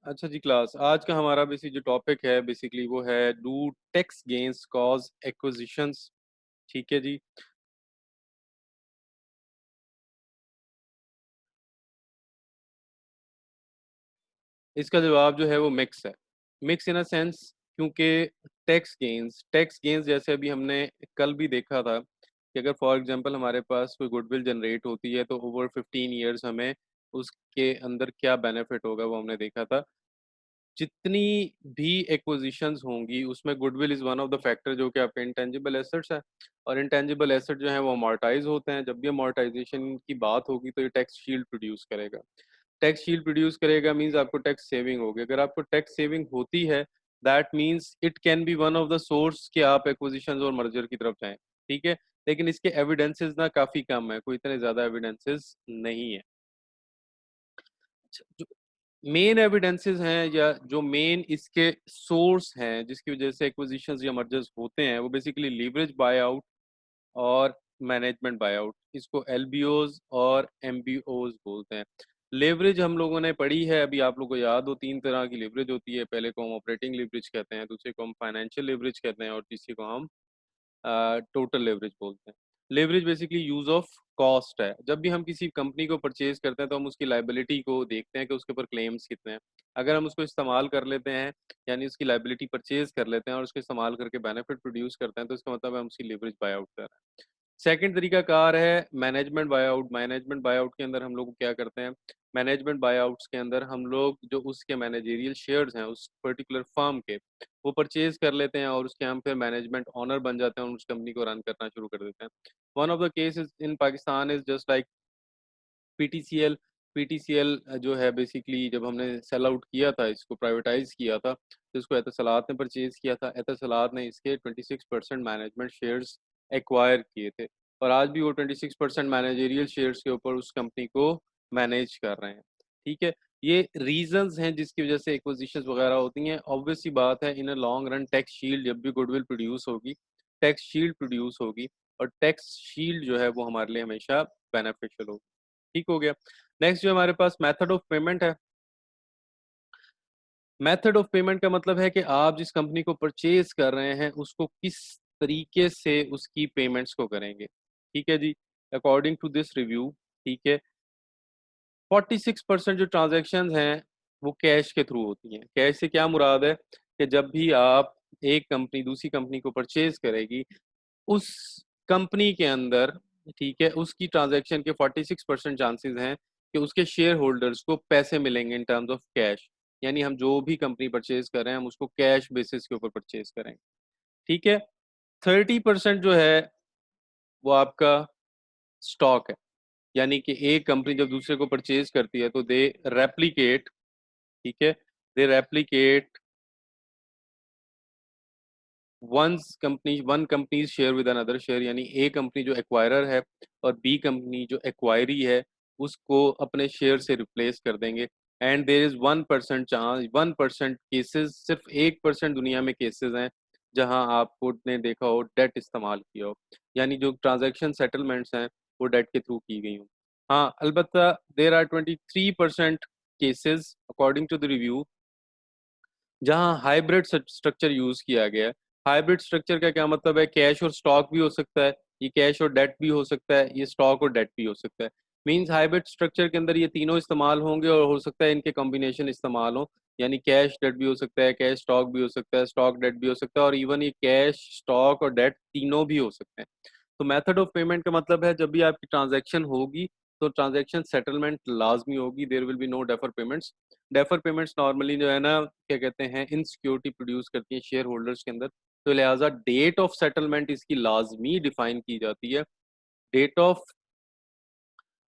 अच्छा जी क्लास, आज का हमारा बेसिक जो टॉपिक है बेसिकली वो है do tax gains cause acquisitions. ठीक है जी। इसका जवाब जो है वो मिक्स है। मिक्स इन अ सेंस, क्योंकि टैक्स गेन्स जैसे अभी हमने कल भी देखा था कि अगर फॉर एग्जांपल हमारे पास कोई गुडविल जनरेट होती है तो ओवर 15 ईयर्स हमें उसके अंदर क्या बेनिफिट होगा वो हमने देखा था। जितनी भी एक्विजिशंस होंगी उसमें goodwill is one of the factor जो कि आपके इंटेंजिबल एसेट्स है। और इंटेंजिबल एसेट जो है वो अमोर्टाइज होते हैं। जब भी अमोर्टाइजेशन की बात होगी तो ये टैक्स शील्ड प्रोड्यूस करेगा। टैक्स शील्ड प्रोड्यूस करेगा मींस आपको टैक्स सेविंग होगी। अगर आपको टैक्स सेविंग होती है that means it can be one of the source कि आप एक्विजिशंस और मर्जर की तरफ जाएं। ठीक है। लेकिन इसके एविडेंसेस ना काफी कम है, कोई इतने ज्यादा एविडेंसेस नहीं है। जो मेन एविडेंसेस हैं या जो मेन इसके सोर्स हैं जिसकी वजह से एक्विजिशंस या मर्जर्स होते हैं वो बेसिकली लीवरेज बाय आउट और मैनेजमेंट बाय आउट, इसको एलबीओज और एमबीओज बोलते हैं। लेवरेज हम लोगों ने पढ़ी है, अभी आप लोगों को याद हो, तीन तरह की लेवरेज होती है। पहले को हम ऑपरेटिंग लेवरेज कहते हैं, दूसरे को हम फाइनेंशियल लेवरेज कहते हैं और तीसरे को हम टोटल लेवरेज बोलते हैं। Leverage basically use of cost है। जब भी हम किसी कंपनी को परचेज करते हैं तो हम उसकी लाइबिलिटी को देखते हैं कि उसके ऊपर क्लेम्स कितने हैं। अगर हम उसको इस्तेमाल कर लेते हैं, यानी उसकी लाइबिलिटी परचेज कर लेते हैं और उसको इस्तेमाल करके बेनिफिट प्रोड्यूस करते हैं, तो इसका मतलब है हम उसकी लेवरेज बाय आउट कर रहे हैं। सेकंड तरीका कार है मैनेजमेंट बायआउट। मैनेजमेंट बायआउट के अंदर हम लोग क्या करते हैं, मैनेजमेंट बायआउट्स के अंदर हम लोग जो उसके मैनेजेरियल शेयर्स हैं उस पर्टिकुलर फर्म के, वो परचेज कर लेते हैं और उसके हम फिर मैनेजमेंट ऑनर बन जाते हैं और उस कंपनी को रन करना शुरू कर देते हैं। One of the cases in Pakistan is just like PTCL. PTCL जो है बेसिकली जब हमने सेल आउट किया था, इसको प्राइवेटाइज किया था, तो इसको एतसलात ने परचेज किया था। एतसलात ने इसके 26% मैनेजमेंट शेयर्स एक्वायर किए थे और आज भी वो 26% मैनेजरियल शेयर्स के ऊपर उस कंपनी को मैनेज कर रहे हैं। ठीक है। ये रीजंस हैं जिसकी वजह से एक्विजिशंस वगैरह होती हैं। ऑब्वियस सी बात है, in a long run tax shield जब भी गुडविल प्रोड्यूस होगी, टैक्स शील्ड प्रोड्यूस होगी और टैक्स शील्ड जो है वो हमारे लिए हमेशा बेनिफिशियल होगी। ठीक हो गया। नेक्स्ट जो हमारे पास मेथड ऑफ पेमेंट है। मेथड ऑफ पेमेंट का मतलब है कि आप जिस कंपनी को परचेज कर रहे हैं उसको किस तरीके से उसकी पेमेंट्स को करेंगे। ठीक है जी। अकॉर्डिंग टू दिस रिव्यू, ठीक है, 46% जो ट्रांजेक्शन हैं वो कैश के थ्रू होती हैं। कैश से क्या मुराद है कि जब भी आप एक कंपनी दूसरी कंपनी को परचेज करेगी, उस कंपनी के अंदर, ठीक है, उसकी ट्रांजैक्शन के 46% चांसेस हैं कि उसके शेयर होल्डर्स को पैसे मिलेंगे इन टर्म्स ऑफ कैश। यानी हम जो भी कंपनी परचेज कर रहे हैं हम उसको कैश बेसिस के ऊपर परचेज करेंगे। ठीक है। 30% जो है वो आपका स्टॉक है। यानी कि एक कंपनी जब दूसरे को परचेज करती है तो दे रेप्लीकेट, ठीक है, they replicate one company share with another share. यानी ए कंपनी जो एक्वायरर है और बी कंपनी जो एक्वायरी है उसको अपने शेयर से रिप्लेस कर देंगे। And there is 1% chance, 1% cases, सिर्फ 1% दुनिया में केसेस हैं जहां आपको ने देखा हो डेट इस्तेमाल किया हो, यानी जो ट्रांजैक्शन सेटलमेंट्स हैं वो डेट के थ्रू की गई हो। हाँ अलबत्ता there are 23% cases according to the review जहां हाइब्रिड स्ट्रक्चर यूज किया गया है। हाइब्रिड स्ट्रक्चर का क्या मतलब है, कैश और स्टॉक भी हो सकता है, ये कैश और डेट भी हो सकता है, ये स्टॉक और डेट भी हो सकता है। मींस हाइब्रिड स्ट्रक्चर के अंदर ये तीनों इस्तेमाल होंगे और हो सकता है इनके कॉम्बिनेशन इस्तेमाल हो। यानी कैश डेट भी हो सकता है, कैश स्टॉक भी हो सकता है, स्टॉक डेट भी हो सकता है और इवन ये कैश स्टॉक और डेट तीनों भी हो सकते हैं। तो मेथड ऑफ पेमेंट का मतलब है जब भी आपकी ट्रांजैक्शन होगी तो ट्रांजैक्शन सेटलमेंट लाजमी होगी, there will be no defer payments. Defer payments normally जो है ना क्या कहते हैं, इनसिक्योरिटी प्रोड्यूस करती है शेयर होल्डर्स के अंदर। तो लिहाजा डेट ऑफ सेटलमेंट इसकी लाजमी डिफाइन की जाती है। Date of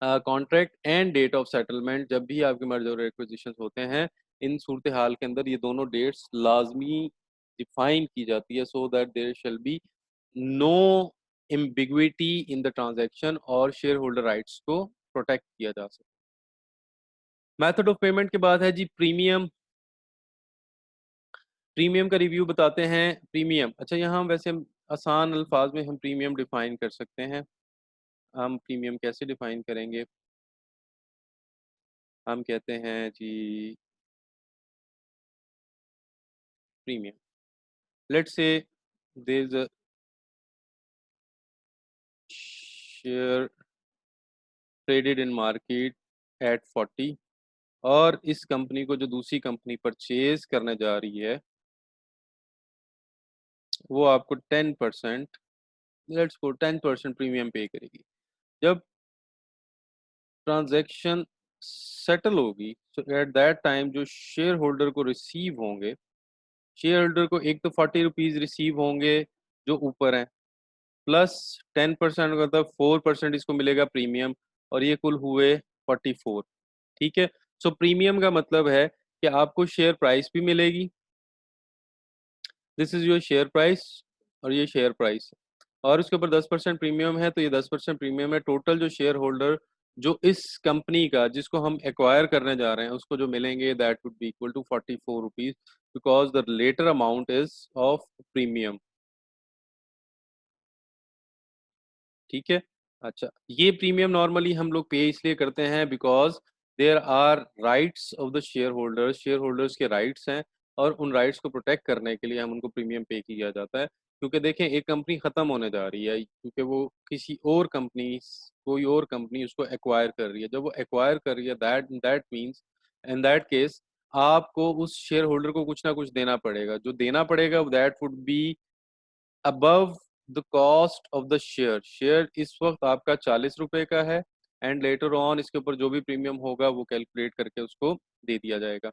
contract and date of settlement जब भी आपके मर्जर और एक्विजिशन होते हैं, इन सूरत हाल के अंदर ये दोनों डेट्स लाजमी डिफाइन की जाती है so that there shall be no ambiguity in the transaction और शेयर होल्डर राइट्स को प्रोटेक्ट किया जा सके। मेथड ऑफ पेमेंट के बाद है जी प्रीमियम। प्रीमियम का रिव्यू बताते हैं। प्रीमियम, अच्छा यहाँ हम वैसे आसान अल्फाज में हम प्रीमियम डिफाइन कर सकते हैं। हम प्रीमियम कैसे डिफाइन करेंगे, हम कहते हैं जी premium. Let's say there's a share traded in market at 40 और इस कंपनी को जो दूसरी कंपनी परचेज करने जा रही है वो आपको 10%, लेट्स को 10% प्रीमियम पे करेगी। जब ट्रांजैक्शन सेटल होगी तो एट दैट टाइम जो शेयर होल्डर को रिसीव होंगे, शेयर होल्डर को एक तो 40 रुपीज़ रिसीव होंगे जो ऊपर हैं, प्लस 10% मतलब 4% इसको मिलेगा प्रीमियम, और ये कुल हुए 44। ठीक है। सो प्रीमियम का मतलब है कि आपको शेयर प्राइस भी मिलेगी, this is your share price, और ये शेयर प्राइस और उसके ऊपर 10% प्रीमियम है, तो ये 10% प्रीमियम है। टोटल जो शेयर होल्डर जो इस कंपनी का जिसको हम एक्वायर करने जा रहे हैं उसको जो मिलेंगे that would be equal to 44 rupees, because the latter amount is of premium. ठीक है। अच्छा, ये प्रीमियम नॉर्मली हम लोग पे इसलिए करते हैं because there are rights of the share holders, share holders के राइट्स हैं और उन राइट्स को प्रोटेक्ट करने के लिए हम उनको प्रीमियम पे किया जाता है। क्योंकि देखें एक कंपनी ख़त्म होने जा रही है क्योंकि वो किसी और कंपनी, कोई और कंपनी उसको एक्वायर कर रही है। जब वो एक्वायर कर रही है that that means in that case आपको उस शेयर होल्डर को कुछ ना कुछ देना पड़ेगा। जो देना पड़ेगा that would be above the cost of the share. Share इस वक्त आपका 40 रुपए का है एंड लेटर ऑन इसके ऊपर जो भी प्रीमियम होगा वो कैलकुलेट करके उसको दे दिया जाएगा।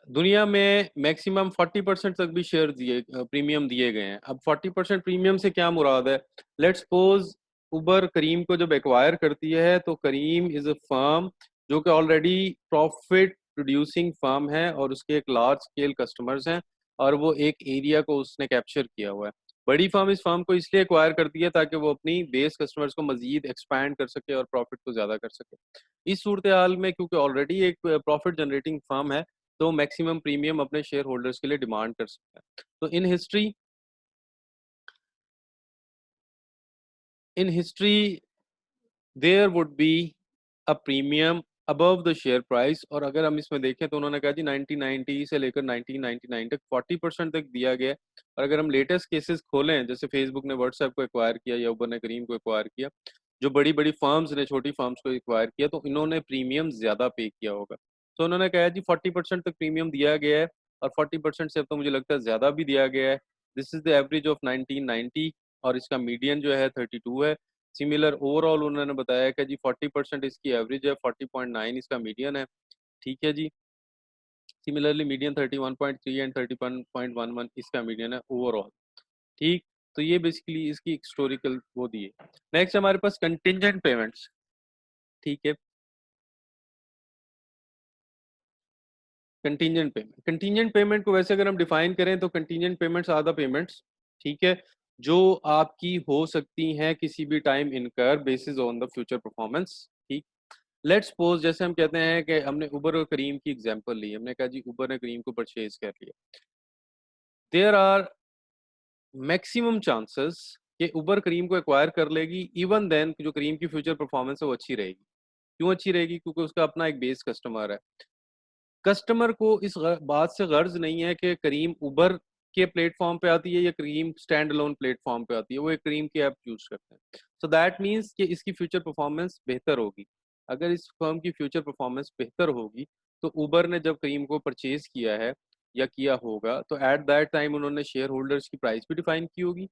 दुनिया में मैक्सिमम 40% तक भी शेयर दिए प्रीमियम दिए गए हैं। अब 40% प्रीमियम से क्या मुराद है? लेट्स सपोज उबर करीम को जब एक्वायर करती है तो करीम इज अ फर्म जो कि ऑलरेडी प्रॉफिट प्रोड्यूसिंग फर्म है और उसके एक लार्ज स्केल कस्टमर्स हैं और वो एक एरिया को उसने कैप्चर किया हुआ है। बड़ी फर्म इस फर्म को इसलिए एक्वायर करती है ताकि वो अपनी बेस कस्टमर्स को मजीद एक्सपैंड कर सके और प्रॉफिट को ज़्यादा कर सके। इस सूरत हाल में क्योंकि ऑलरेडी एक प्रॉफिट जनरेटिंग फर्म है तो मैक्सिमम प्रीमियम अपने शेयर होल्डर्स के लिए डिमांड कर सकता है। तो in history there would be a premium above the share price. और अगर हम इसमें देखें तो उन्होंने कहा जी 1990 से लेकर 1999 तक 40% तक दिया गया है। और अगर हम लेटेस्ट केसेस खोलें जैसे फेसबुक ने व्हाट्सएप को एक्वायर किया या उबर ने करीम को एक्वायर किया, जो बड़ी बड़ी फर्म्स ने छोटी फर्म्स को एक्वायर किया, तो इन्होंने प्रीमियम ज़्यादा पे किया होगा। तो उन्होंने कहा जी 40% तक प्रीमियम दिया गया है और 40% से अब तो मुझे लगता है ज़्यादा भी दिया गया है। This is the average of 1990 और इसका मीडियन जो है 32 है। सिमिलर ओवरऑल उन्होंने बताया कि जी 40% इसकी एवरेज है, 40.9 इसका मीडियन है। ठीक है जी। सिमिलरली मीडियन 31.3 एंड 31.11 इसका मीडियन है ओवरऑल। ठीक। तो ये बेसिकली इसकी हिस्टोरिकल वो दी है। नेक्स्ट हमारे पास कंटिजेंट पेमेंट्स। ठीक है। कंटीजेंट पेमेंट को वैसे अगर हम डिफाइन करें तो contingent payments are the payments, ठीक है, जो आपकी हो सकती हैं किसी भी टाइम इनकर basis on the future performance. ठीक। लेट्स सपोज जैसे हम कहते हैं कि हमने उबर और करीम की एग्जांपल ली, हमने कहा जी उबर ने करीम को परचेज कर लिया। देयर आर मैक्सिमम चांसेस कि उबर करीम को एक्वायर कर लेगी, इवन देन जो करीम की फ्यूचर परफॉर्मेंस है वो अच्छी रहेगी। क्यों अच्छी रहेगी? क्योंकि उसका अपना एक बेस कस्टमर है। कस्टमर को इस बात से गर्ज नहीं है कि करीम उबर के प्लेटफॉर्म पे आती है या करीम स्टैंड अलोन प्लेटफॉर्म पे आती है, वो एक करीम की ऐप यूज करते हैं। सो दैट मीन्स कि इसकी फ्यूचर परफॉर्मेंस बेहतर होगी। अगर इस फर्म की फ्यूचर परफॉर्मेंस बेहतर होगी तो उबर ने जब करीम को परचेज किया है या किया होगा तो एट दैट टाइम उन्होंने शेयर होल्डर्स की प्राइस भी डिफाइन की होगी,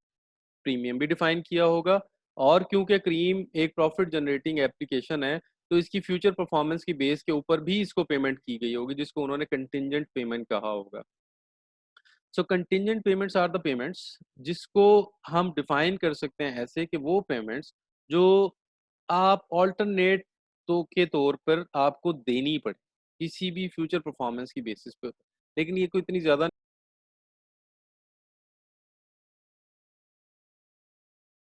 प्रीमियम भी डिफाइन किया होगा। और क्योंकि क्रीम एक प्रॉफिट जनरेटिंग एप्लीकेशन है तो इसकी फ्यूचर परफॉर्मेंस की बेस के ऊपर भी इसको पेमेंट की गई होगी जिसको उन्होंने कंटिजेंट पेमेंट कहा होगा। So contingent payments are the payments जिसको हम डिफाइन कर सकते हैं ऐसे कि वो पेमेंट्स जो आप ऑल्टरनेट तो के तौर पर आपको देनी पड़े किसी भी फ्यूचर परफॉर्मेंस की बेसिस पे, लेकिन ये कोई इतनी ज़्यादा